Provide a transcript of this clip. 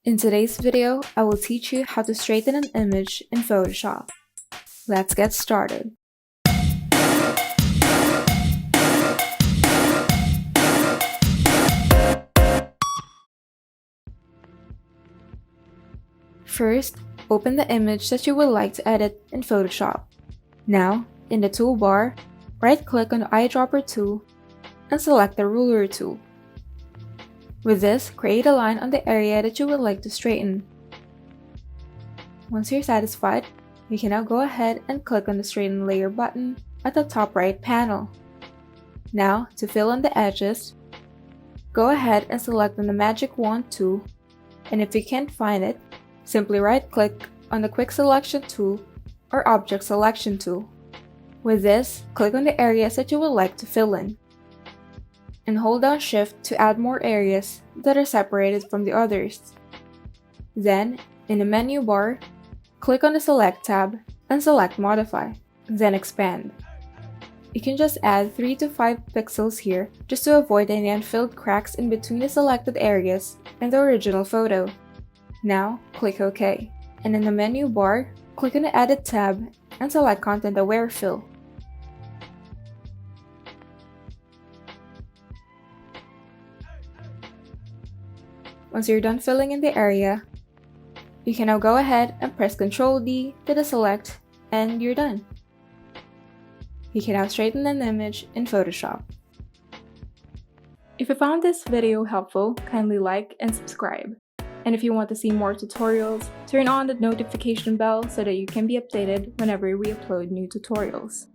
In today's video, I will teach you how to straighten an image in Photoshop. Let's get started. First, open the image that you would like to edit in Photoshop. Now, in the toolbar, right-click on the eyedropper tool and select the ruler tool. With this, create a line on the area that you would like to straighten. Once you're satisfied, you can now go ahead and click on the Straighten Layer button at the top right panel. Now, to fill in the edges, go ahead and select on the Magic Wand tool, and if you can't find it, simply right-click on the Quick Selection tool or Object Selection tool. With this, click on the areas that you would like to fill in, and hold down Shift to add more areas that are separated from the others. Then, in the menu bar, click on the Select tab and select Modify, then Expand. You can just add 3 to 5 pixels here just to avoid any unfilled cracks in between the selected areas and the original photo. Now, click OK, and in the menu bar, click on the Edit tab and select Content Aware Fill. Once you're done filling in the area, you can now go ahead and press Ctrl D to deselect, and you're done. You can now straighten an image in Photoshop. If you found this video helpful, kindly like and subscribe. And if you want to see more tutorials, turn on the notification bell so that you can be updated whenever we upload new tutorials.